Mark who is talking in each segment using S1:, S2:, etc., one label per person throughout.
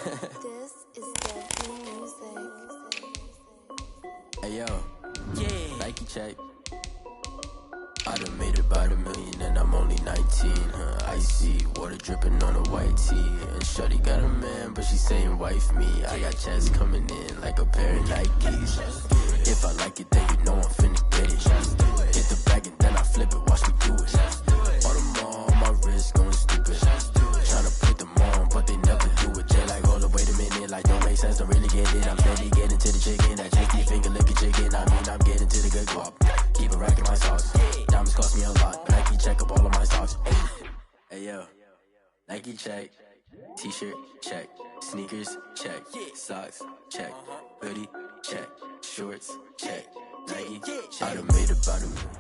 S1: This is definitely music.
S2: Hey yo, yeah, Nike check. I done made about $1 million and I'm only 19. Icy water dripping on a white tee. And shorty got a man, but she saying wife me. I got checks coming in like a pair of Nikes. If I like it, then you know I'm finna get it. Hit the bag and then I flip it, watch me do it. All them all on my wrist going stupid. Tryna put them on, but they never do it. They like, hold up, wait a minute, like don't make sense, don't really get it. I'm steady getting to the chicken, that tasty finger licking chicken. I mean, I'm getting to the good guap. Keep a rack in my socks. Diamonds cost me a lot. Nike check up all of my socks. Hey yo, Nike check. T-shirt check. Sneakers check. Socks check. Hoodie check. Shorts check. Nike. I done made about $1 million.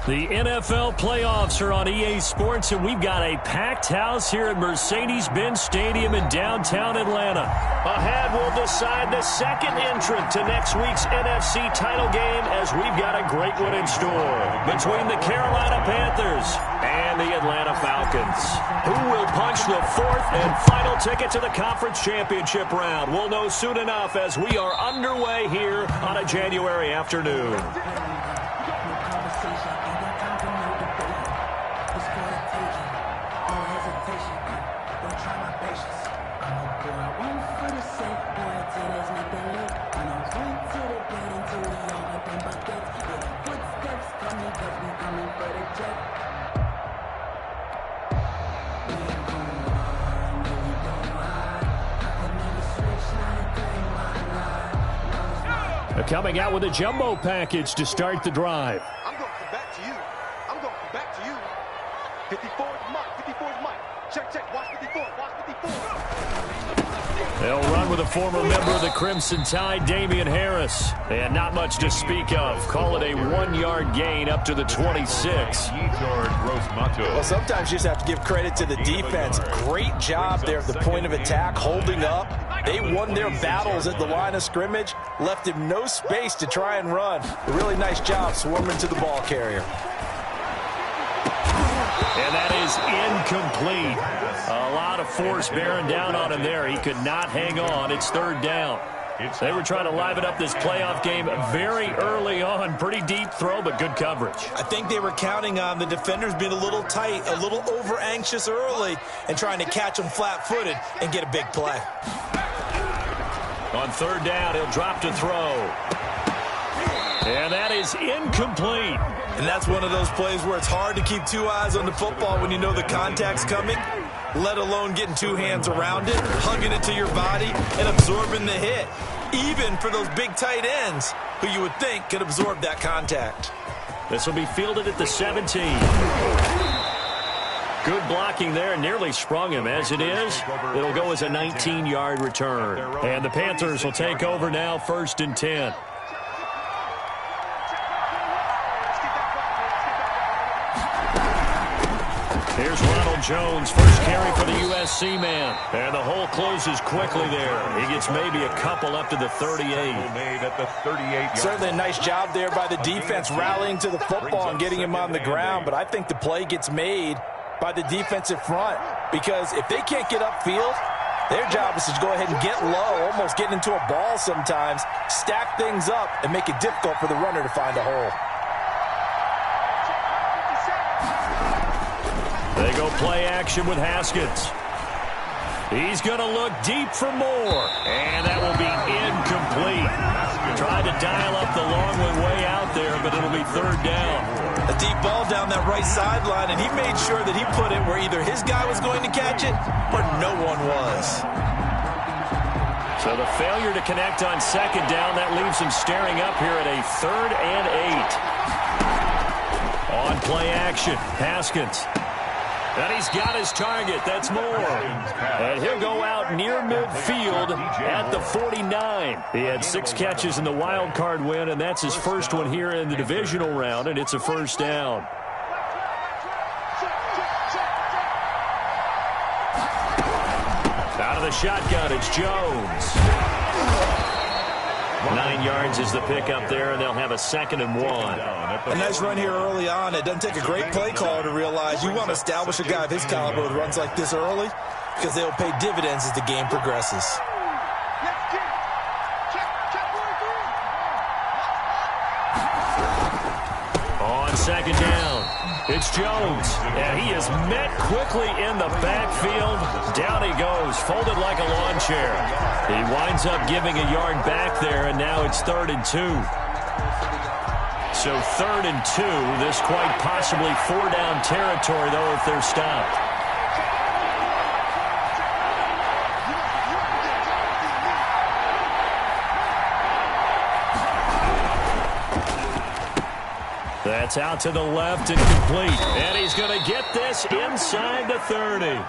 S3: The NFL playoffs are on EA Sports, and we've got a packed house here at Mercedes-Benz Stadium in downtown Atlanta. Ahead, we'll decide the second entrant to next week's NFC title game, as we've got a great one in store between the Carolina Panthers and the Atlanta Falcons. Who will punch the fourth and final ticket to the conference championship round? We'll know soon enough as we are underway here on a January afternoon. Coming out with a jumbo package to start the drive.
S4: I'm going to come back to you. I'm going to come back to you. 54 is Mike. 54 is Mike. Check, check. Watch 54. Watch 54.
S3: They'll run with a former member of the Crimson Tide, Damian Harris. And not much to speak of. Call it a 1-yard gain up to the 26.
S5: Well, sometimes you just have to give credit to the defense. Great job there at the point of attack, holding up. They won their battles at the line of scrimmage, left him no space to try and run. A really nice job swarming to the ball carrier.
S3: And that is incomplete. A lot of force bearing down on him there. He could not hang on. It's third down. They were trying to liven up this playoff game very early on. Pretty deep throw, but good coverage.
S5: I think they were counting on the defenders being a little tight, a little over-anxious early, and trying to catch them flat-footed and get a big play.
S3: On third down, he'll drop to throw. And that is incomplete.
S5: And that's one of those plays where it's hard to keep two eyes on the football when you know the contact's coming, let alone getting two hands around it, hugging it to your body, and absorbing the hit. Even for those big tight ends who you would think could absorb that contact.
S3: This will be fielded at the 17. Good blocking there, nearly sprung him. As it is, it'll go as a 19-yard return. And the Panthers will take over now, 1st and 10. Here's Ronald Jones, first carry for the USC man. And the hole closes quickly there. He gets maybe a couple up to the 38.
S5: Certainly a nice job there by the defense rallying to the football and getting him on the ground. But I think the play gets made by the defensive front, because if they can't get upfield, their job is to go ahead and get low, almost get into a ball sometimes, stack things up, and make it difficult for the runner to find a hole.
S3: They go play action with Haskins. He's going to look deep for more, and that will be incomplete. Tried to dial up the long way out there, but it'll be third down.
S5: A deep ball down that right sideline, and he made sure that he put it where either his guy was going to catch it or no one was.
S3: So the failure to connect on second down, that leaves him staring up here at a 3rd and 8. On play action, Haskins. And he's got his target. That's more. And he'll go out near midfield at the 49. He had 6 catches in the wild card win, and that's his first one here in the divisional round, and it's a first down. Out of the shotgun, it's Jones. 9 yards is the pickup there, and they'll have a 2nd and 1.
S5: A nice run here early on. It doesn't take a great play caller to realize you want to establish a guy of his caliber who runs like this early. because they'll pay dividends as the game progresses.
S3: On second down, it's Jones, and he is met quickly in the backfield. Down he goes, folded like a lawn chair. He winds up giving a yard back there, and now it's 3rd and 2. So 3rd and 2, this quite possibly 4-down territory, though, if they're stopped. That's out to the left and complete. And he's going to get this inside the 30.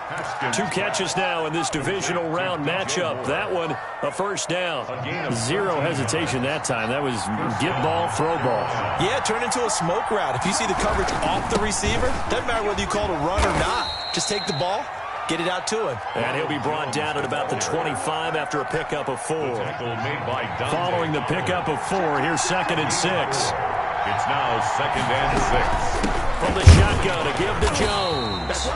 S3: 2 catches now in this divisional round matchup. That one, a 1st down. 0 hesitation that time. That was get ball, throw ball.
S5: Yeah, turn into a smoke route. If you see the coverage off the receiver, doesn't matter whether you call it a run or not. Just take the ball, get it out to him.
S3: And he'll be brought down at about the 25 after a pickup of 4. Following the pickup of 4, here's 2nd and 6.
S6: It's now 2nd and 6.
S3: From the shotgun to give to Jones.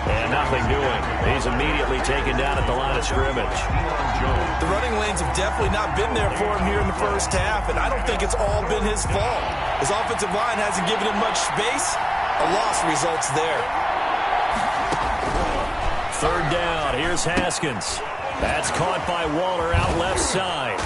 S3: And nothing doing. He's immediately taken down at the line of scrimmage.
S5: The running lanes have definitely not been there for him here in the first half, and I don't think it's all been his fault. His offensive line hasn't given him much space. A loss results there.
S3: 3rd down. Here's Haskins. That's caught by Waller out left side.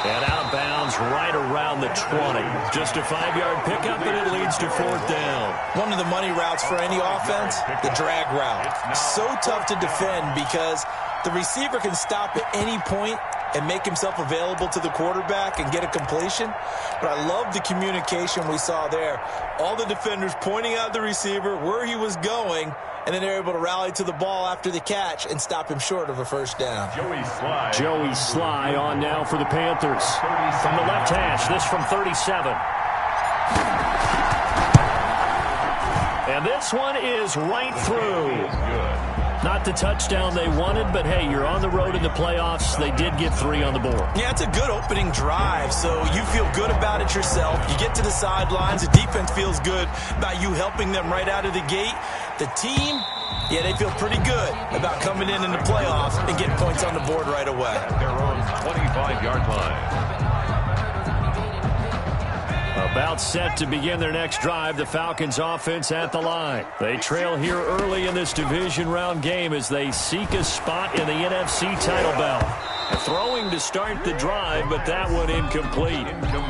S3: And out of bounds right around the 20. Just a 5-yard pickup, and it leads to 4th down.
S5: One of the money routes for any offense, the drag route. So tough to defend because the receiver can stop at any point and make himself available to the quarterback and get a completion. But I love the communication we saw there. All the defenders pointing out the receiver, where he was going, and then they're able to rally to the ball after the catch and stop him short of a 1st down.
S3: Joey Sly on now for the Panthers. From the left hash, this from 37. And this one is right through. Not the touchdown they wanted, but hey, you're on the road in the playoffs. They did get 3 on the board.
S5: Yeah, it's a good opening drive, so you feel good about it yourself. You get to the sidelines. The defense feels good about you helping them right out of the gate. The team, yeah, they feel pretty good about coming in the playoffs and getting points on the board right away.
S6: They're on 25-yard line.
S3: About set to begin their next drive, the Falcons offense at the line. They trail here early in this division round game as they seek a spot in the NFC title belt. Throwing to start the drive, but that one incomplete.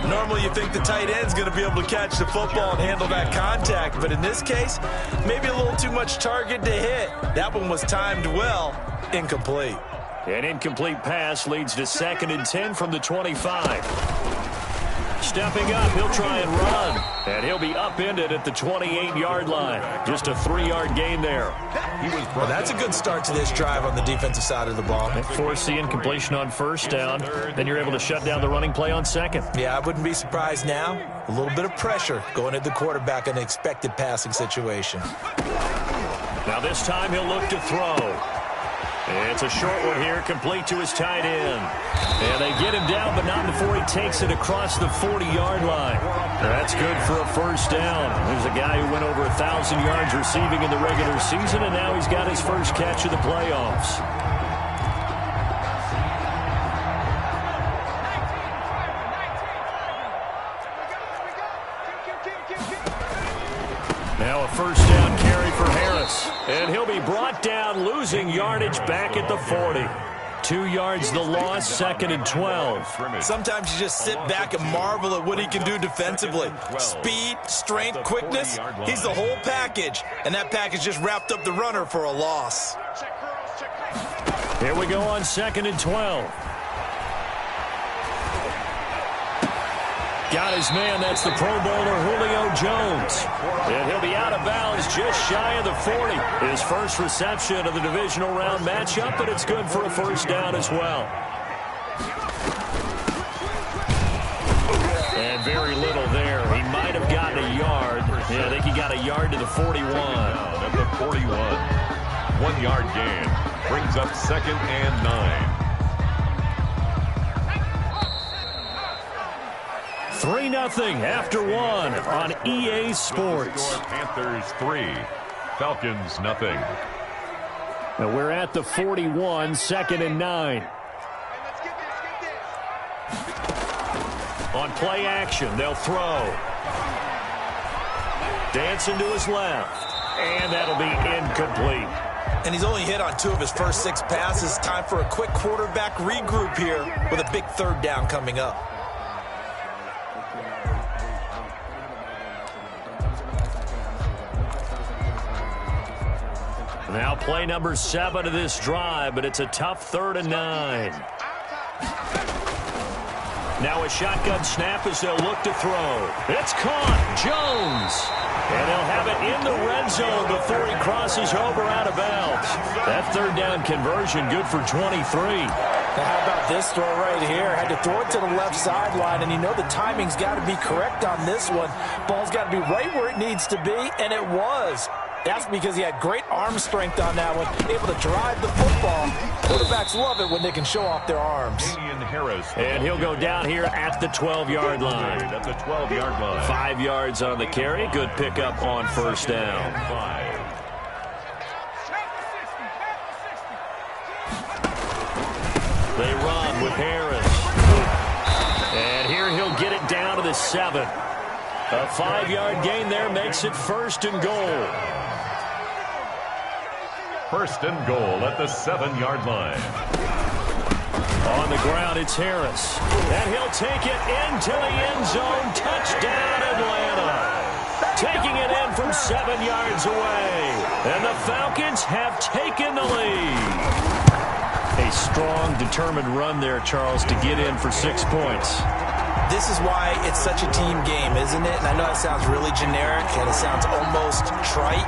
S5: Normally you think the tight end's going to be able to catch the football and handle that contact, but in this case, maybe a little too much target to hit. That one was timed well, incomplete.
S3: An incomplete pass leads to 2nd and 10 from the 25. Stepping up, he'll try and run. And he'll be upended at the 28-yard line. Just a 3-yard gain there.
S5: Well, that's a good start to this drive on the defensive side of the ball.
S3: Force the incompletion on 1st down. Then you're able to shut down the running play on 2nd.
S5: Yeah, I wouldn't be surprised now. A little bit of pressure going at the quarterback in an expected passing situation.
S3: Now this time he'll look to throw. It's a short one here, complete to his tight end. And they get him down, but not before he takes it across the 40-yard line. That's good for a 1st down. There's a guy who went over 1,000 yards receiving in the regular season, and now he's got his first catch of the playoffs. Now a 1st down carry for Harris. And he'll be brought down, losing yardage back at the 40. 2 yards the loss, 2nd and 12.
S5: Sometimes you just sit back and marvel at what he can do defensively. Speed, strength, quickness, he's the whole package. And that package just wrapped up the runner for a loss.
S3: Here we go on 2nd and 12. Got his man, that's the Pro Bowler Julio Jones. And he'll be out of bounds just shy of the 40. His first reception of the divisional round matchup, but it's good for a 1st down as well. And very little there. He might have gotten a yard. Yeah, I think he got a yard to the 41.
S6: At the 41. 1-yard gain. Brings up 2nd and 9.
S3: 3-0 after 1 on EA Sports.
S6: Panthers 3, Falcons 0.
S3: And we're at the 41, 2nd and 9. On play action, they'll throw. Dancing to his left. And that'll be incomplete.
S5: And he's only hit on 2 of his first 6 passes. Time for a quick quarterback regroup here with a big 3rd down coming up.
S3: Now play number 7 of this drive, but it's a tough 3rd and 9. Now a shotgun snap as they'll look to throw. It's caught. Jones. And they'll have it in the red zone before he crosses over out of bounds. That 3rd down conversion good for 23.
S5: Now how about this throw right here? Had to throw it to the left sideline, and you know the timing's got to be correct on this one. Ball's got to be right where it needs to be, and it was. That's because he had great arm strength on that one, able to drive the football. Quarterbacks love it when they can show off their arms.
S3: And he'll go down here at the 12-yard line.
S6: At the 12-yard line.
S3: 5 yards on the carry. Good pickup on 1st down. They run with Harris. And here he'll get it down to the 7. A 5-yard gain there makes it 1st and goal.
S6: 1st and goal at the 7-yard line.
S3: On the ground, it's Harris. And he'll take it into the end zone. Touchdown, Atlanta. Taking it in from 7 yards away. And the Falcons have taken the lead. A strong, determined run there, Charles, to get in for 6 points.
S5: This is why it's such a team game, isn't it? And I know it sounds really generic and it sounds almost trite,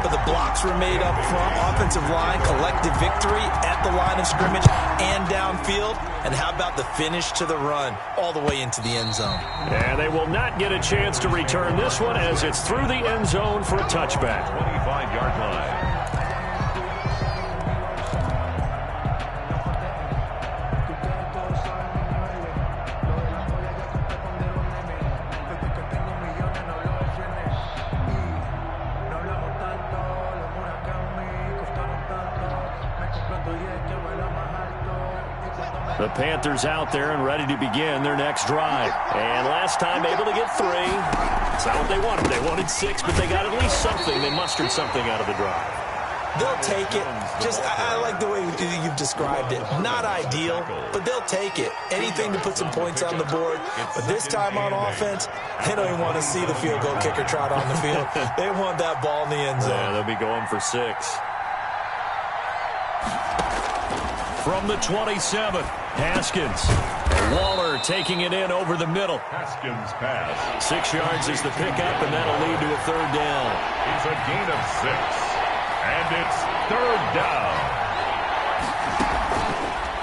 S5: but the blocks were made up front, offensive line, collective victory at the line of scrimmage and downfield. And how about the finish to the run all the way into the end zone?
S3: And they will not get a chance to return this one as it's through the end zone for a touchback.
S6: 25-yard line.
S3: The Panthers out there and ready to begin their next drive. And last time able to get 3. It's not what they wanted. They wanted 6, but they got at least something. They mustered something out of the drive.
S5: They'll take it. I like the way you've described it. Not ideal, but they'll take it. Anything to put some points on the board. But this time on offense, they don't even want to see the field goal kicker trot on the field. They want that ball in the end zone.
S3: Yeah, they'll be going for 6. From the 27, Haskins. Waller taking it in over the middle.
S6: Haskins pass.
S3: 6 yards is the pickup, and that'll lead to a 3rd down.
S6: It's a gain of 6. And it's 3rd down.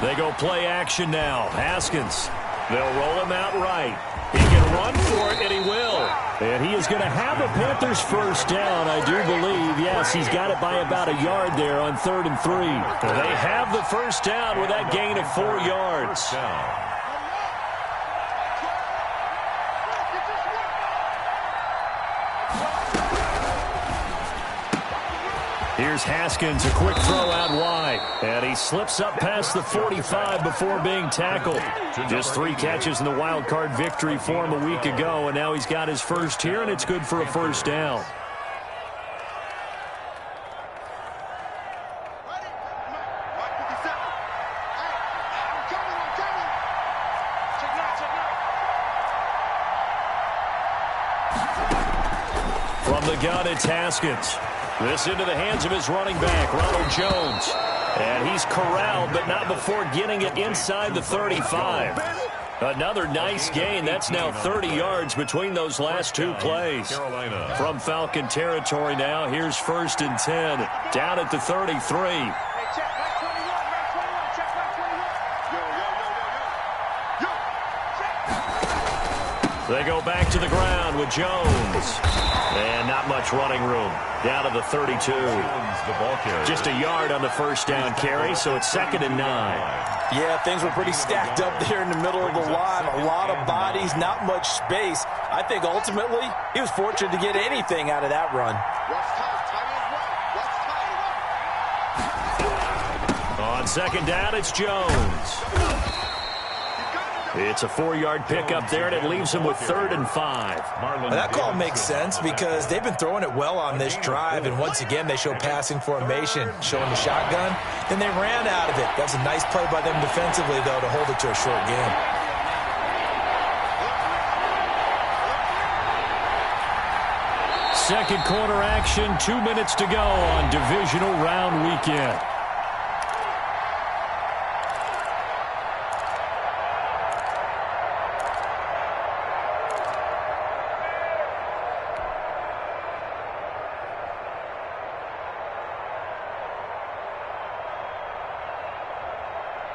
S3: They go play action now. Haskins. They'll roll him out right. He can run for it, and he will. And he is going to have the Panthers 1st down, I do believe. Yes, he's got it by about a yard there on 3rd and 3. They have the 1st down with that gain of 4 yards. Here's Haskins, a quick throw out wide. And he slips up past the 45 before being tackled. Just 3 catches in the wild card victory for him a week ago, and now he's got his 1st here, and it's good for a 1st down. From the gun, it's Haskins. This into the hands of his running back, Ronald Jones. And he's corralled, but not before getting it inside the 35. Another nice gain. That's now 30 yards between those last 2 plays. From Falcon territory now, here's 1st and 10. Down at the 33. They go back to the ground with Jones. And not much running room. Down to the 32. Just a yard on the 1st down carry, so it's 2nd and 9.
S5: Yeah, things were pretty stacked up there in the middle of the line. A lot of bodies, not much space. I think ultimately he was fortunate to get anything out of that run.
S3: On second down, it's Jones. It's a 4-yard pickup there, and it leaves him with 3rd and 5.
S5: Well, that call makes sense because they've been throwing it well on this drive, and once again they show passing formation, showing the shotgun. Then they ran out of it. That's a nice play by them defensively, though, to hold it to a short game.
S3: Second quarter action, 2 minutes to go on divisional round weekend.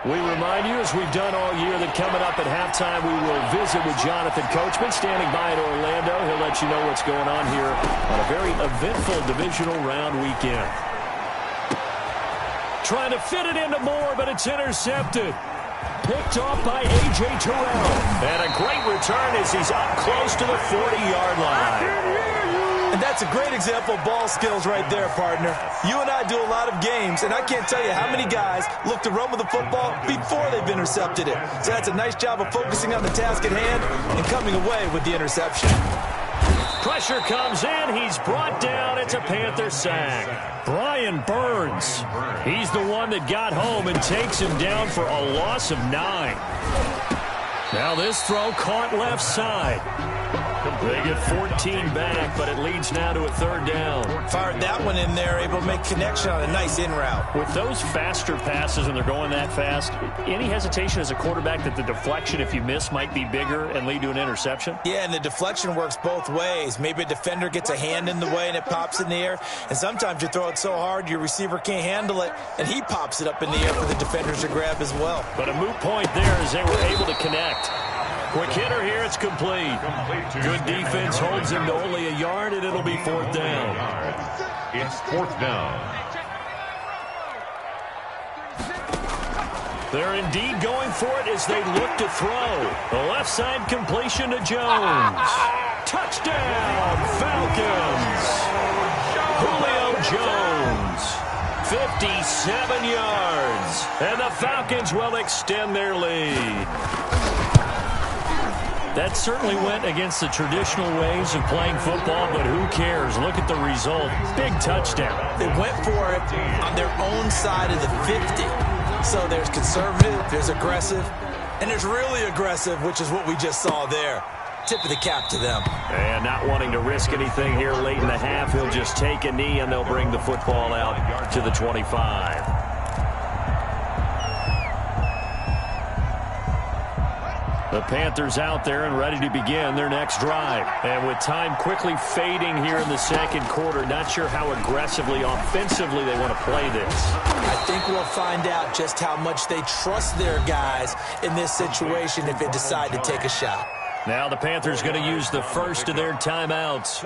S3: We remind you, as we've done all year, that coming up at halftime, we will visit with Jonathan Coachman, standing by in Orlando. He'll let you know what's going on here on a very eventful divisional round weekend. Trying to fit it into Moore, but it's intercepted. Picked off by A.J. Terrell. And a great return as he's up close to the 40-yard line.
S5: And that's a great example of ball skills right there, partner. You and I do a lot of games, and I can't tell you how many guys look to run with the football before they've intercepted it. So that's a nice job of focusing on the task at hand and coming away with the interception.
S3: Pressure comes in. He's brought down. It's a Panther sack. Brian Burns. He's the one that got home and takes him down for a loss of 9. Now this throw caught left side. They get 14 back, but it leads now to a 3rd down.
S5: Fired that one in there, able to make connection on a nice in route.
S3: With those faster passes, and they're going that fast, any hesitation as a quarterback that the deflection, if you miss, might be bigger and lead to an interception?
S5: Yeah, and the deflection works both ways. Maybe a defender gets a hand in the way and it pops in the air, and sometimes you throw it so hard your receiver can't handle it, and he pops it up in the air for the defenders to grab as well.
S3: But a moot point there as they were able to connect. Quick hitter here, it's complete. Good defense holds him to only a yard, and it'll be 4th down.
S6: It's 4th down.
S3: They're indeed going for it as they look to throw. The left side completion to Jones. Touchdown, Falcons. Julio Jones, 57 yards. And the Falcons will extend their lead. That certainly went against the traditional ways of playing football, but who cares? Look at the result. Big touchdown.
S5: They went for it on their own side of the 50. So there's conservative, there's aggressive, and there's really aggressive, which is what we just saw there. Tip of the cap to them.
S3: And not wanting to risk anything here late in the half, he'll just take a knee, and they'll bring the football out to the 25. The Panthers out there and ready to begin their next drive. And with time quickly fading here in the second quarter, not sure how aggressively, offensively they want to play this.
S5: I think we'll find out just how much they trust their guys in this situation if they decide to take a shot.
S3: Now the Panthers going to use the first of their timeouts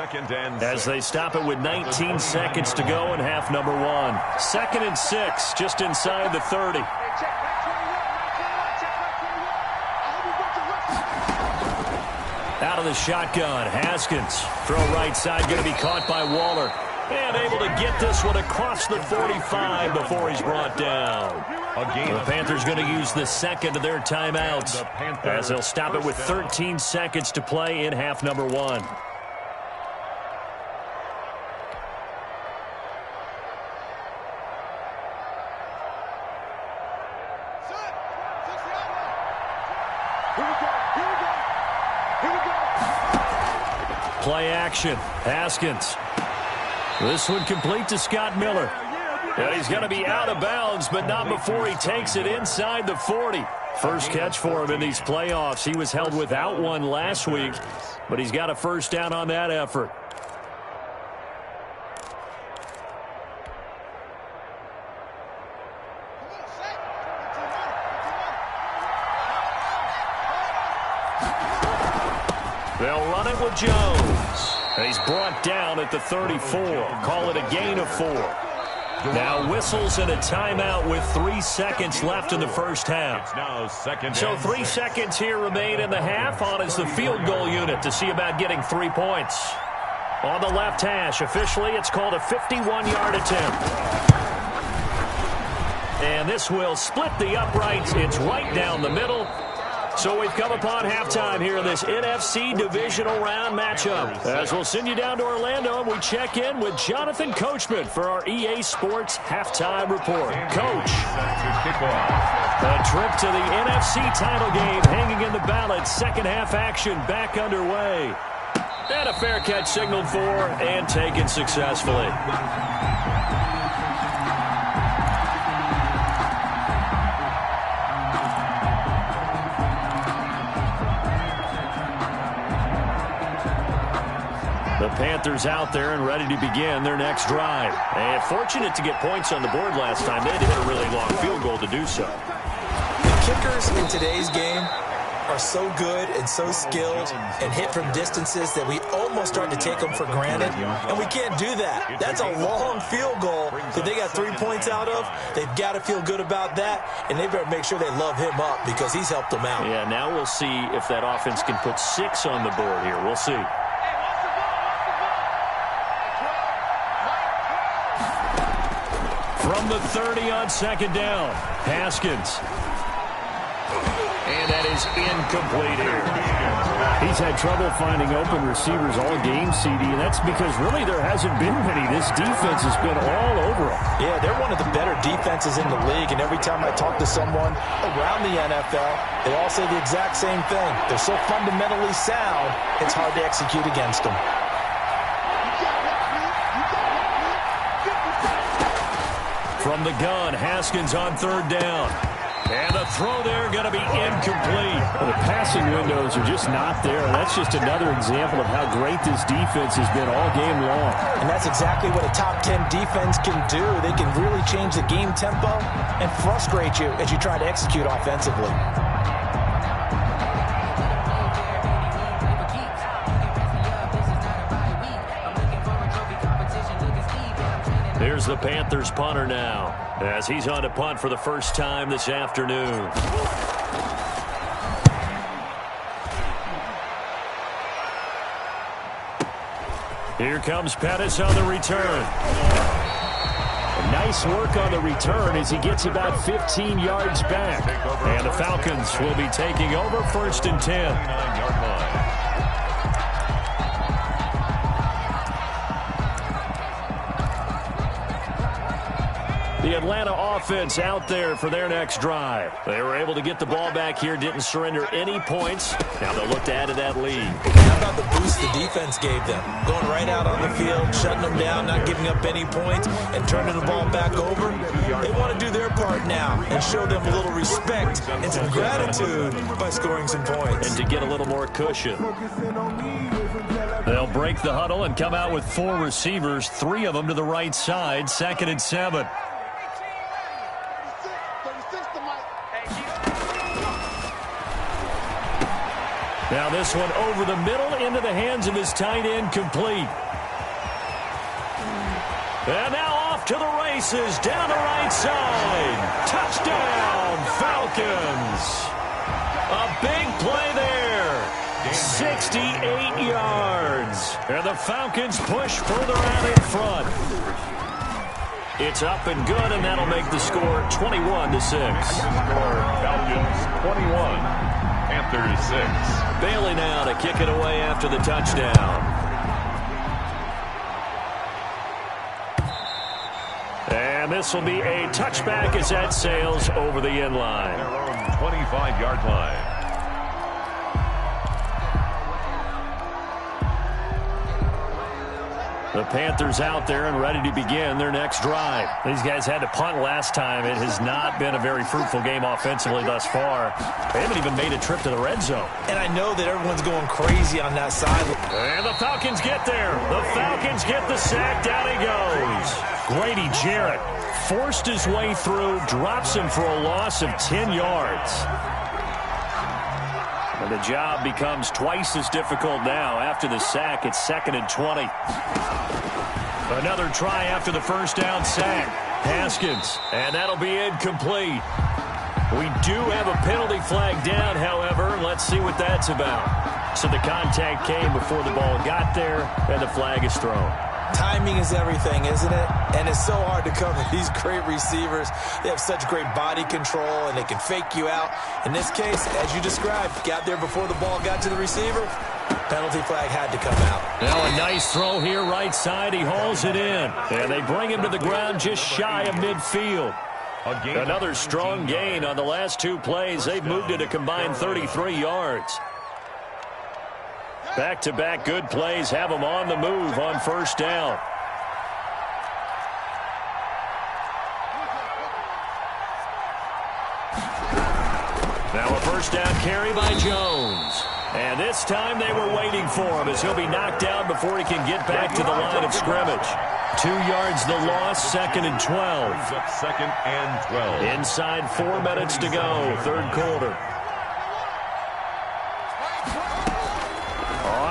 S3: as they stop it with 19 seconds to go in half number 1. 2nd and 6, just inside the 30. Out of the shotgun, Haskins. Throw right side, going to be caught by Waller. And able to get this one across the 45 before he's brought down. The Panthers going to use the second of their timeouts as they'll stop it with 13 seconds to play in half number 1. Play action. Haskins. This one complete to Scott Miller. And he's going to be out of bounds, but not before he takes it inside the 40. First catch for him in these playoffs. He was held without one last week, but he's got a first down on that effort. They'll run it with Jones. And he's brought down at the 34. Call it a gain of 4. Now whistles and a timeout with 3 seconds left in the first half. So 3 seconds here remain in the half. On is the field goal unit to see about getting 3 points. On the left hash, officially it's called a 51-yard attempt. And this will split the uprights. It's right down the middle. So we've come upon halftime here in this NFC divisional round matchup. As we'll send you down to Orlando, and we check in with Jonathan Coachman for our EA Sports halftime report. Coach, a trip to the NFC title game hanging in the balance. Second half action back underway. And a fair catch signaled for and taken successfully. The Panthers out there and ready to begin their next drive. And fortunate to get points on the board last time. They had to hit a really long field goal to do so.
S5: The kickers in today's game are so good and so skilled and hit from distances that we almost start to take them for granted. And we can't do that. That's a long field goal that they got 3 points out of. They've got to feel good about that, and they better make sure they love him up because he's helped them out.
S3: Yeah, now we'll see if that offense can put 6 on the board here. We'll see. From the 30 on second down, Haskins. And that is incomplete here. He's had trouble finding open receivers all game, CD, and that's because really there hasn't been many. This defense has been all over them.
S5: Yeah, they're one of the better defenses in the league, and every time I talk to someone around the NFL, they all say the exact same thing. They're so fundamentally sound, it's hard to execute against them.
S3: From the gun, Haskins on third down. And the throw there going to be incomplete.
S7: Well, the passing windows are just not there. That's just another example of how great this defense has been all game long.
S5: And that's exactly what a top 10 defense can do. They can really change the game tempo and frustrate you as you try to execute offensively.
S3: Here's the Panthers punter now, as he's on to punt for the first time this afternoon. Here comes Pettis on the return. Nice work on the return as he gets about 15 yards back. And the Falcons will be taking over first and 10. The Atlanta offense out there for their next drive. They were able to get the ball back here, didn't surrender any points. Now they'll look to add to that lead.
S5: How about the boost the defense gave them? Going right out on the field, shutting them down, not giving up any points, and turning the ball back over. They want to do their part now and show them a little respect and some gratitude by scoring some points.
S3: And to get a little more cushion. They'll break the huddle and come out with 4 receivers, 3 of them to the right side, 2nd and 7. Now this one over the middle into the hands of his tight end, complete. And now off to the races down the right side. Touchdown, Falcons. A big play there. 68 yards. And the Falcons push further out in front. It's up and good, and that'll make the score 21-6.
S6: Falcons 21. Panthers 6.
S3: Bailey now to kick it away after the touchdown. And this will be a touchback as that sails over the end line.
S6: Their own 25-yard line.
S3: The Panthers out there and ready to begin their next drive. These guys had to punt last time. It has not been a very fruitful game offensively thus far. They haven't even made a trip to the red zone.
S5: And I know that everyone's going crazy on that side.
S3: And the Falcons get there. The Falcons get the sack. Down he goes. Grady Jarrett forced his way through, drops him for a loss of 10 yards. And the job becomes twice as difficult now. After the sack, it's 2nd and 20. Another try after the first down sack. Haskins, and that'll be incomplete. We do have a penalty flag down, however. Let's see what that's about. So the contact came before the ball got there, and the flag is thrown.
S5: Timing is everything, isn't it? And it's so hard to cover these great receivers. They have such great body control, and they can fake you out. In this case, as you described, got there before the ball got to the receiver. Penalty flag had to come out.
S3: Now a nice throw here right side. He hauls it in. And they bring him to the ground just shy of midfield. Another strong gain on the last two plays. They've moved it a combined 33 yards. Back-to-back good plays have them on the move on first down. Now a first down carry by Jones. And this time they were waiting for him as he'll be knocked down before he can get back to the line of scrimmage. 2 yards the loss, 2nd and 12.
S6: Second and 12.
S3: Inside 4 minutes to go, third quarter.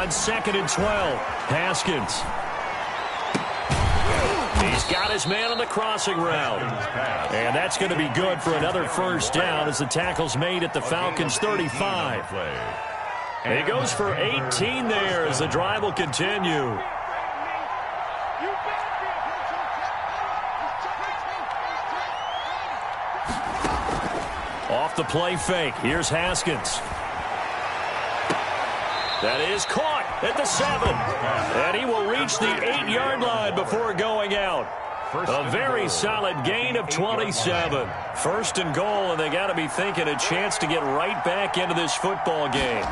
S3: On 2nd and 12, Haskins. He's got his man on the crossing route. And that's going to be good for another first down as the tackle's made at the Falcons' 35. And he goes for 18 there as the drive will continue. Off the play fake. Here's Haskins. That is caught at the 7. And he will reach the 8-yard line before going out. A very solid gain of 27. First and goal, and they got to be thinking a chance to get right back into this football game.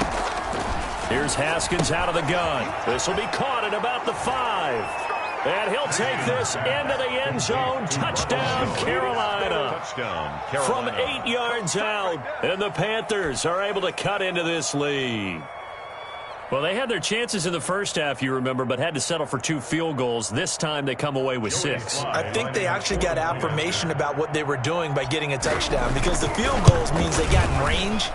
S3: Here's Haskins out of the gun. This will be caught at about the 5. And he'll take this into the end zone. Touchdown, Carolina. From 8 yards out, and the Panthers are able to cut into this lead. Well, they had their chances in the first half, you remember, but had to settle for 2 field goals. This time they come away with 6.
S5: I think they actually got affirmation about what they were doing by getting a touchdown, because the field goals means they got in range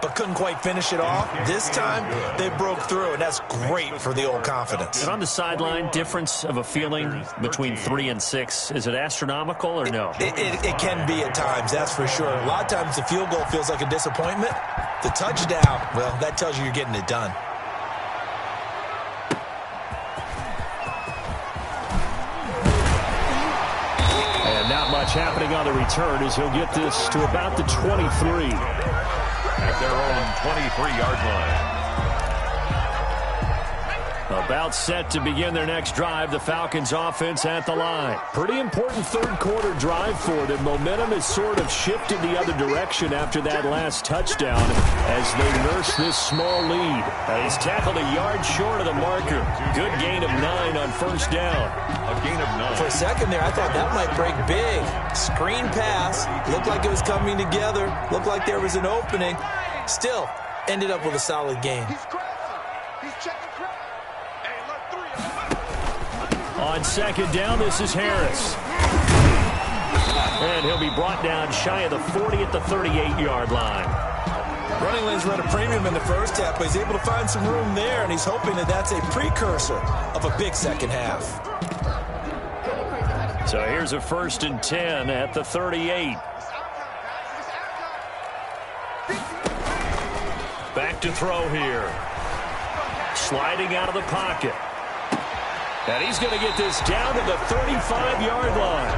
S5: but couldn't quite finish it off. This time they broke through, and that's great for the old confidence.
S3: And on the sideline, difference of a feeling between 3 and 6, is it astronomical or no?
S5: It can be at times, that's for sure. A lot of times the field goal feels like a disappointment. The touchdown, well, that tells you you're getting it done.
S3: Not much happening on the return as he'll get this to about the 23.
S6: At their own 23-yard line.
S3: About set to begin their next drive, the Falcons offense at the line. Pretty important third quarter drive for them. Momentum has sort of shifted the other direction after that last touchdown as they nurse this small lead. He's tackled a yard short of the marker. Good gain of 9 on first down.
S6: A gain of 9.
S5: For a second there, I thought that might break big. Screen pass. Looked like it was coming together. Looked like there was an opening. Still, ended up with a solid game.
S3: On second down, this is Harris. And he'll be brought down shy of the 40 at the 38-yard line.
S5: Running lanes run a premium in the first half, but he's able to find some room there, and he's hoping that that's a precursor of a big second half.
S3: So here's a 1st and 10 at the 38. Back to throw here. Sliding out of the pocket. And he's going to get this down to the 35-yard line.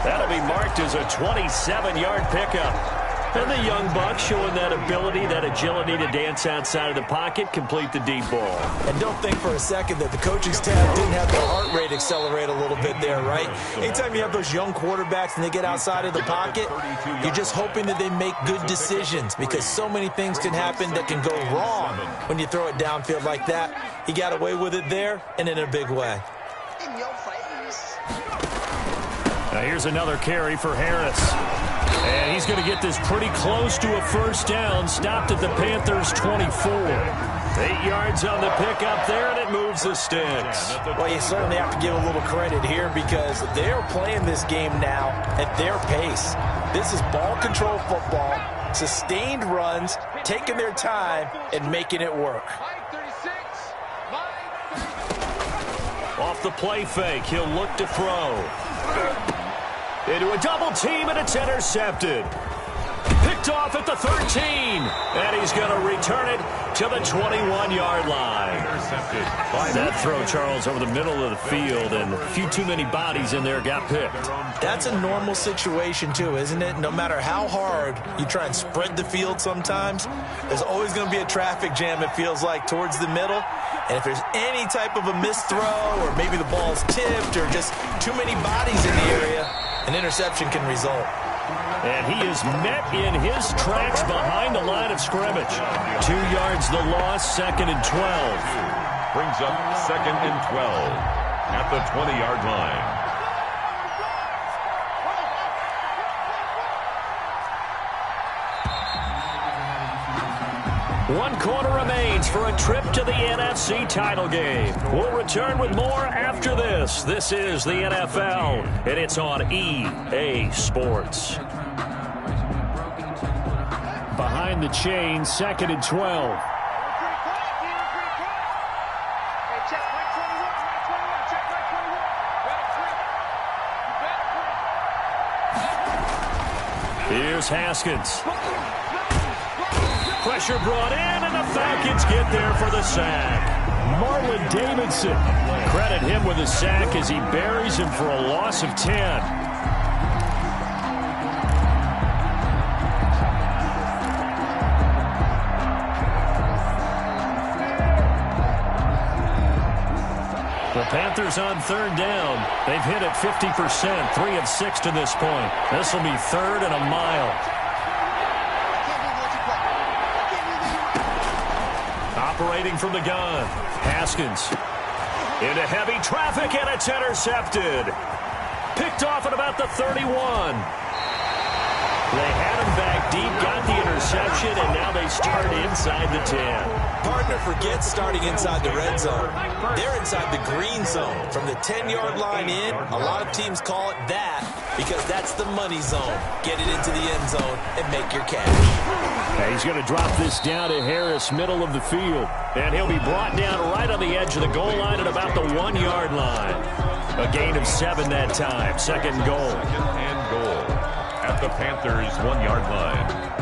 S3: That'll be marked as a 27-yard pickup. And the young buck showing that ability, that agility to dance outside of the pocket, complete the deep ball.
S5: And don't think for a second that the coaching staff didn't have their heart rate accelerate a little bit there, right? Anytime you have those young quarterbacks and they get outside of the pocket, you're just hoping that they make good decisions, because so many things can happen that can go wrong when you throw it downfield like that. He got away with it there and in a big way.
S3: Now here's another carry for Harris. And he's going to get this pretty close to a first down. Stopped at the Panthers' 24. 8 yards on the pickup there, and it moves the sticks.
S5: Well, you certainly have to give a little credit here, because they're playing this game now at their pace. This is ball control football, sustained runs, taking their time, and making it work.
S3: Off the play fake, he'll look to throw. Into a double team, and it's intercepted. Picked off at the 13. And he's going to return it to the 21-yard line.
S6: Intercepted.
S3: That throw, Charles, over the middle of the field, and a few too many bodies in there got picked.
S5: That's a normal situation, too, isn't it? No matter how hard you try and spread the field sometimes, there's always going to be a traffic jam, it feels like, towards the middle. And if there's any type of a missed throw, or maybe the ball's tipped, or just too many bodies in the area, an interception can result.
S3: And he is met in his tracks behind the line of scrimmage. 2 yards the loss, 2nd and 12.
S6: Brings up 2nd and 12 at the 20-yard line.
S3: One quarter remains for a trip to the NFC title game. We'll return with more after this. This is the NFL, and it's on EA Sports. Behind the chain, 2nd and 12. Here's Haskins. Pressure brought in, and the Falcons get there for the sack. Marlon Davidson. Credit him with a sack as he buries him for a loss of 10. The Panthers on 3rd down. They've hit it 50%, 3 of 6 to this point. This will be 3rd and a mile. Operating from the gun, Haskins into heavy traffic, and it's intercepted. Picked off at about the 31. They had him back deep, got the interception, and now they start inside the 10.
S5: Partner forgets starting inside the red zone. They're inside the green zone. From the 10-yard line in, a lot of teams call it that because that's the money zone. Get it into the end zone and make your cash.
S3: Now he's going to drop this down to Harris, middle of the field. And he'll be brought down right on the edge of the goal line at about the 1-yard line. A gain of 7 that time. 2nd goal.
S6: 2nd and goal at the Panthers' 1-yard line.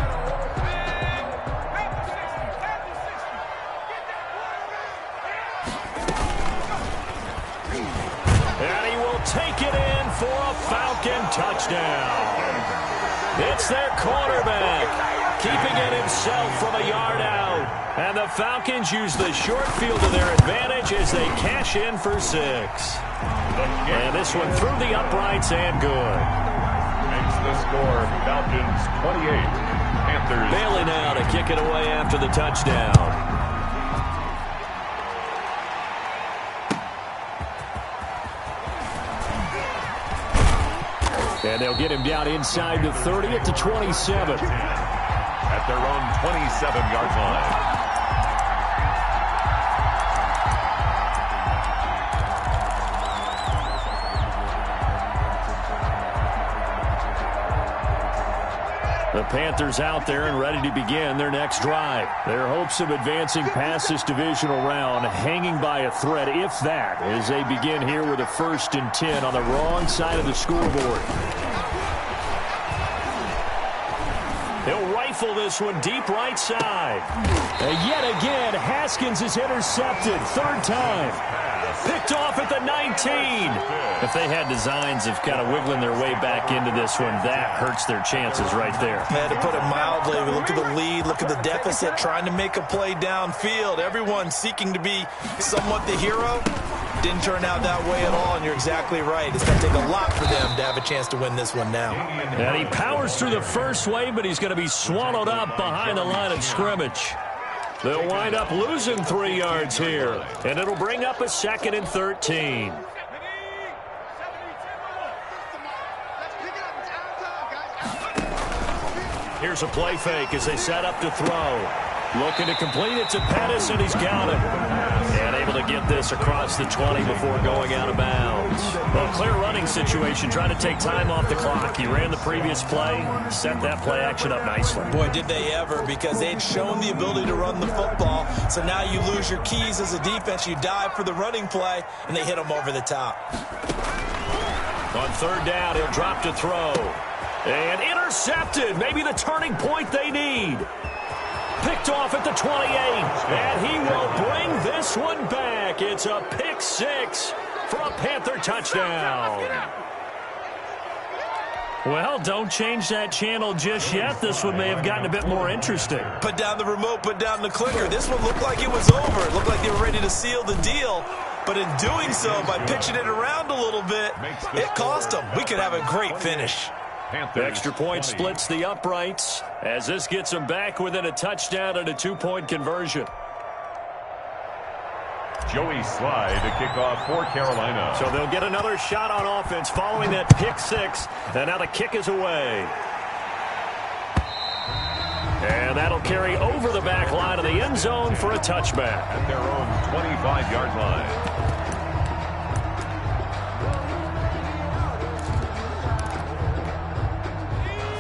S3: And he will take it in for a Falcon touchdown. It's their quarterback, keeping it himself from a yard out. And the Falcons use the short field to their advantage as they cash in for 6. And this one through the uprights and good.
S6: Makes the score Falcons 28. Panthers.
S3: Bailey now to kick it away after the touchdown. And they'll get him down inside the 30 at the 27.
S6: At their own 27-yard line.
S3: The Panthers out there and ready to begin their next drive. Their hopes of advancing past this divisional round hanging by a thread, if that, as they begin here with a 1st and 10 on the wrong side of the scoreboard. He'll rifle this one deep right side. And yet again, Haskins is intercepted. 3rd time. Picked off at the 19. If they had designs of kind of wiggling their way back into this one, that hurts their chances right there.
S5: Had to put it mildly. Look at the lead. Look at the deficit. Trying to make a play downfield. Everyone seeking to be somewhat the hero. Didn't turn out that way at all, and you're exactly right. It's going to take a lot for them to have a chance to win this one now.
S3: And he powers through the first wave, but he's going to be swallowed up behind the line of scrimmage. They'll wind up losing 3 yards here, and it'll bring up a 2nd and 13. Here's a play fake as they set up to throw. Looking to complete it to Pettis, and he's got it. And able to get this across the 20 before going out of bounds. Well, clear running situation, trying to take time off the clock. He ran the previous play, set that play action up nicely.
S5: Boy, did they ever, because they'd shown the ability to run the football. So now you lose your keys as a defense. You dive for the running play, and they hit them over the top.
S3: On 3rd down, he'll drop to throw. And intercepted. Maybe the turning point they need. Picked off at the 28. And he will bring this one back. It's a pick six for a Panther touchdown. Well, don't change that channel just yet. This one may have gotten a bit more interesting.
S5: Put down the remote, put down the clicker. This one looked like it was over. It looked like they were ready to seal the deal. But in doing so, by pitching it around a little bit, it cost them. We could have a great finish.
S3: The extra point splits the uprights as this gets them back within a touchdown and a two-point conversion.
S6: Joey Slye to kick off for Carolina.
S3: So they'll get another shot on offense following that pick six. And now the kick is away. And that'll carry over the back line of the end zone for a touchback.
S6: At their own 25-yard line.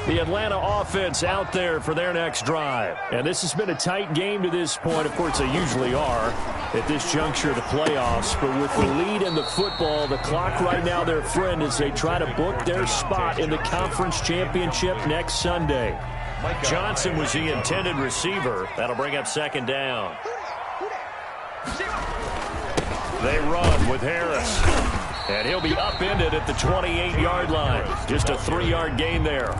S3: The Atlanta offense out there for their next drive. And this has been a tight game to this point. Of course, they usually are at this juncture of the playoffs. But with the lead in the football, the clock right now their friend as they try to book their spot in the conference championship next Sunday. Johnson was the intended receiver. That'll bring up second down. They run with Harris. And he'll be upended at the 28-yard line. Just a 3-yard gain there.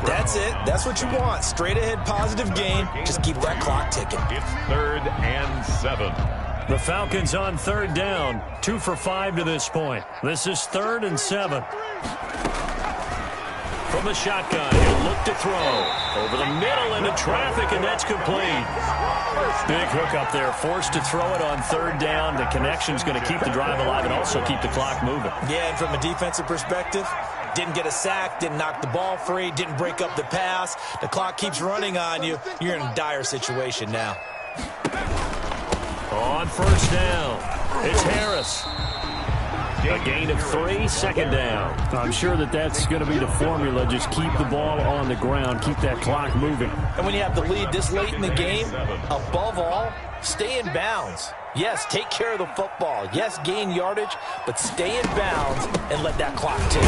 S5: That's it. That's what you want. Straight ahead positive gain. Just keep that clock ticking.
S6: It's 3rd and 7.
S3: The Falcons on third down. 2 for 5 to this point. This is 3rd and 7. From the shotgun, he'll look to throw. Over the middle into traffic, and that's complete. Big hook up there, forced to throw it on third down. The connection's going to keep the drive alive and also keep the clock moving.
S5: Yeah, and from a defensive perspective, didn't get a sack, didn't knock the ball free, didn't break up the pass. The clock keeps running on you. You're in a dire situation now.
S3: On first down, it's Harris. A gain of 3, second down.
S7: I'm sure that's going to be the formula. Just keep the ball on the ground, keep that clock moving.
S5: And when you have the lead this late in the game, above all, stay in bounds. Yes, take care of the football. Yes, gain yardage, but stay in bounds and let that clock tick.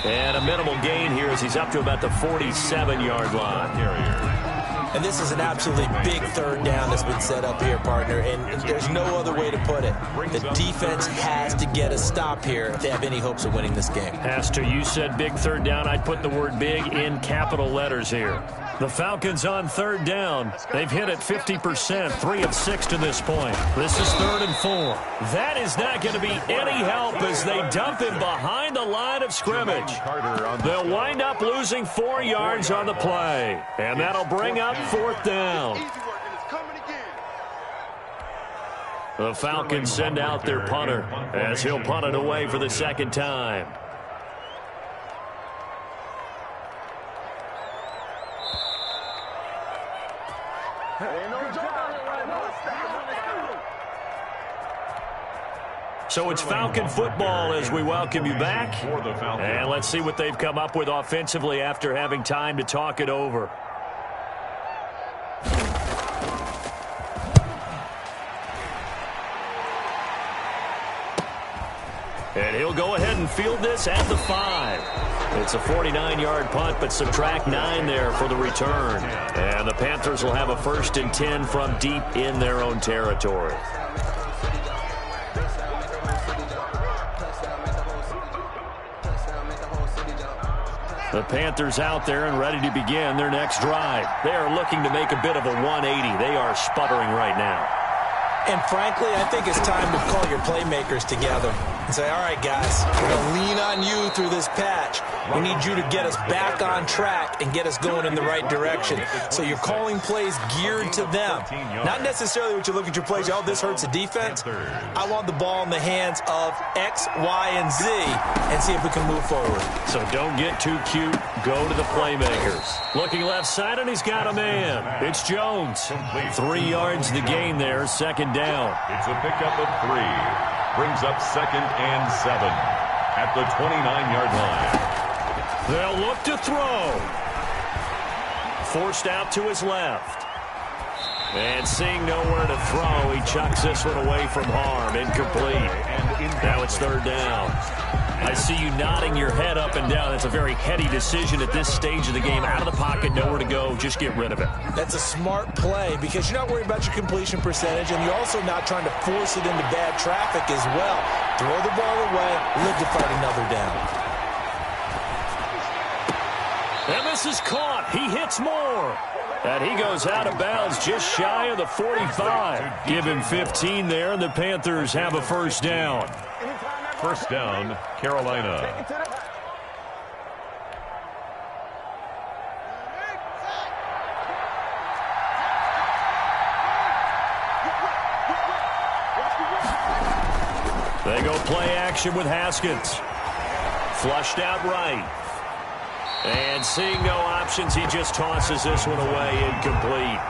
S3: And a minimal gain here as he's up to about the 47-yard line.
S5: And this is an absolutely big third down that's been set up here, partner, and there's no other way to put it. The defense has to get a stop here if they have any hopes of winning this game.
S3: Has to. You said big third down. I'd put the word big in capital letters here. The Falcons on third down. They've hit it 50%, 3 of 6 to this point. This is 3rd and 4. That is not going to be any help as they dump him behind the line of scrimmage. They'll wind up losing 4 yards on the play, and that'll bring up 4th down. The Falcons send out their punter as he'll punt it away for the second time. So it's Falcon football as we welcome you back. And let's see what they've come up with offensively after having time to talk it over. And he'll go ahead and field this at the 5. It's a 49-yard punt, but subtract 9 there for the return. And the Panthers will have a 1st and 10 from deep in their own territory. The Panthers out there and ready to begin their next drive. They are looking to make a bit of a 180. They are sputtering right now.
S5: And frankly, I think it's time to call your playmakers together and say, all right, guys, we're going to lean on you through this patch. We need you to get us back on track and get us going in the right direction. So you're calling plays geared to them. Not necessarily what you look at your plays, oh, this hurts the defense. I want the ball in the hands of X, Y, and Z and see if we can move forward.
S3: So don't get too cute. Go to the playmakers. Looking left side, and he's got a man. It's Jones. 3 yards the gain there, second down.
S6: It's a pickup of 3. Brings up 2nd and 7 at the 29-yard line.
S3: They'll look to throw. Forced out to his left. And seeing nowhere to throw, he chucks this one away from harm. Incomplete. Now it's 3rd down. I see you nodding your head up and down. That's a very heady decision at this stage of the game. Out of the pocket, nowhere to go. Just get rid of it.
S5: That's a smart play because you're not worried about your completion percentage, and you're also not trying to force it into bad traffic as well. Throw the ball away, live to fight another down.
S3: And this is caught. He hits more. And he goes out of bounds just shy of the 45. Give him 15 there, and the Panthers have a first down.
S6: First down, Carolina.
S3: They go play action with Haskins. Flushed out right. And seeing no options, he just tosses this one away, incomplete.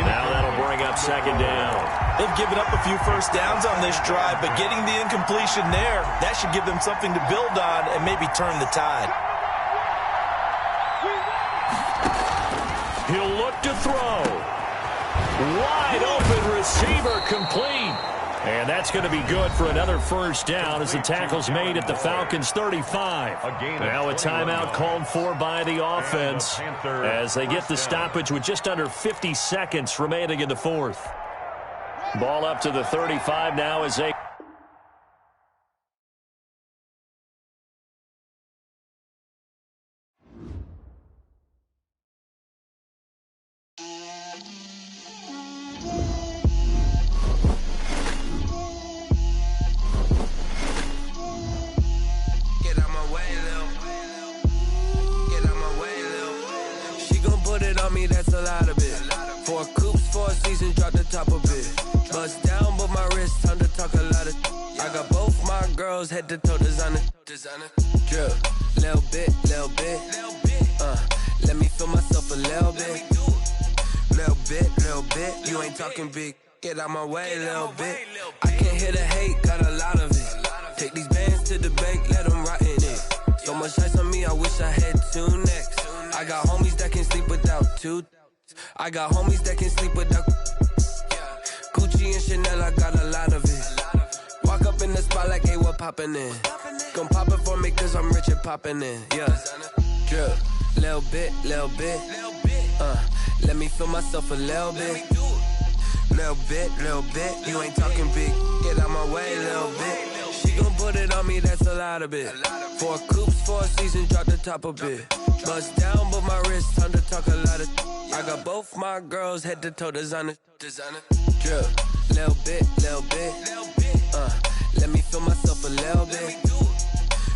S3: Now that'll bring up second down.
S5: They've given up a few first downs on this drive, but getting the incompletion there, that should give them something to build on and maybe turn the tide.
S3: He'll look to throw. Wide open receiver, complete. And that's going to be good for another first down as the tackle's made at the Falcons' 35. Now a timeout called for by the offense as they get the stoppage with just under 50 seconds remaining in the fourth. Ball up to the 35 now as they...
S8: That's a lot of it. 4 coops, 4 seasons, drop the top of it. Bust down, but my wrist, time to talk a lot of. I got both my girls head to toe designer. Drip, little bit. Let me feel myself a little bit. Little bit. You ain't talking big. Get out my way, little bit. I can't hear the hate, got a lot of it. Take these bands to the bank, let them rot in it. So much ice on me, I wish I had 2 necks. I got homies that can sleep without 2. I got homies that can sleep without Gucci and Chanel, I got a lot of it. Walk up in the spot like, hey, what poppin' in? Gon' pop it for me cause I'm rich and poppin' in. Yeah, drip, little bit. Let me feel myself a little bit. Little bit. You ain't talking big. Get out my way, little bit. She gon' put it on me, that's a lot of it. 4 coops, 4 seasons, drop the top of it. Bust down, but my wrist, time to talk a lot of. I got both my girls head to toe designer. Drip, little bit. Let me feel myself a little bit.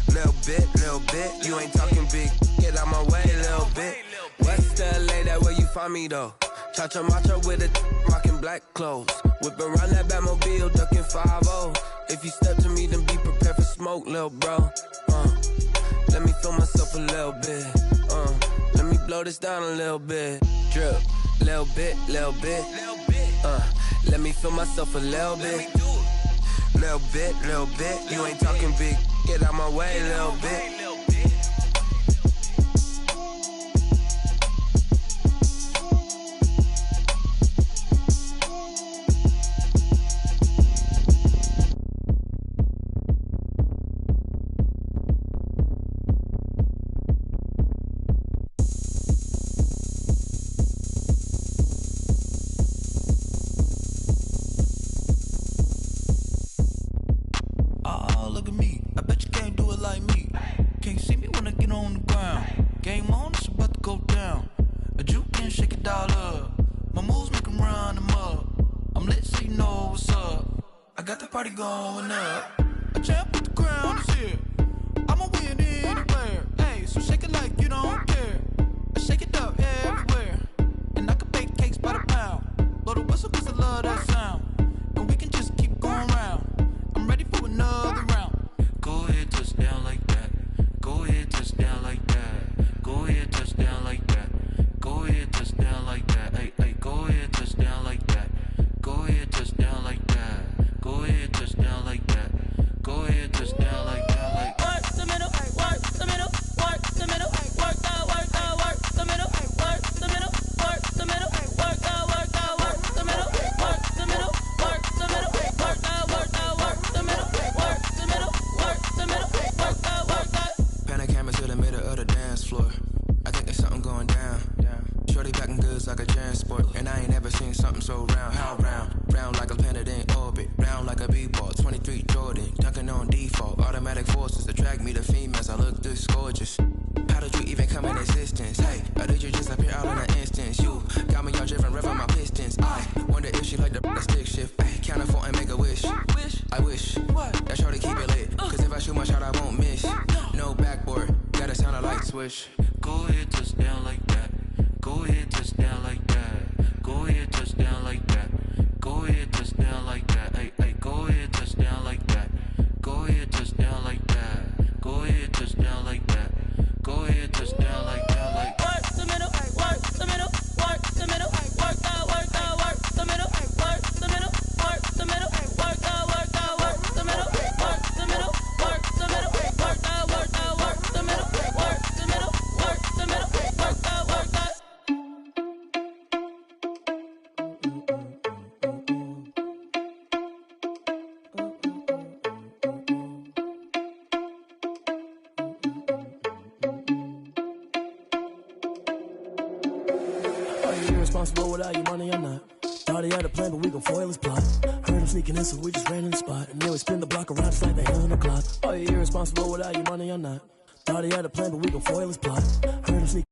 S8: Little bit. You ain't talking big. Get out my way, little bit. West LA, that where you find me though. Cha-cha matcha with a rockin' black clothes. Whip around that Batmobile, ducking 5-0. If you step to me, then be prepared for smoke, little bro. Let me feel myself a little bit. Let me blow this down a little bit. Drip, little bit. Let me feel myself a little bit. Little bit. You ain't talking big. Get out my way, little bit.
S9: Going up, a champ with the crown is here. I'ma win anywhere. Hey, so shake it like you don't care. I shake it up everywhere. And I can bake cakes by the pound. Blow the whistle cause I love that sound. And we can just keep going round. I'm ready for another round. Go ahead, touch down like that. Go ahead, touch down like that. Go ahead, touch down like that. Go ahead, touch down like that. Hey, go ahead, touch down like that. Go ahead, touch down like that. Go ahead, touch down like that. Go ahead, touch down like that. Like work the middle, work the middle, work the middle, work that, work
S8: shorty packing goods like a transport. And I ain't never seen something so round. How round? Round like a planet in orbit. Round like a b-ball. 23 Jordan. Dunking on default. Automatic forces attract me to females. I look this gorgeous. How did you even come in existence? Hey, or did you just appear out in an instance? You got me all driven, revving my pistons. I wonder if she like the stick shift. Ay, count it 4 and make a wish. I wish that shorty keep it lit. Cause if I shoot my shot, I won't miss. No backboard, gotta sound a light switch.
S10: Go ahead, touch down like that. Go ahead, touch down like that. Go ahead, touch down like that. Go ahead, touch down like that. Hey, hey, go ahead, touch down like that. Go ahead, touch down like that. Go ahead, touch down like that. Go ahead, touch down like that. Like work the middle, work the middle, work the middle, work out, work the middle, work the middle, work the middle, work out, work the middle, work the middle, work the middle, work out, work the middle, work the middle, work the middle, work out, work out.
S11: Irresponsible without your money, I'm not. Thought he had a plan, but we gon' foil his plot. Heard him sneaking in, so we just ran in the spot. And then we spin the block around just like the hand on the clock. Oh, you're irresponsible without your money, I'm not. Thought he had a plan, but we gon' foil his plot. Heard him sneak.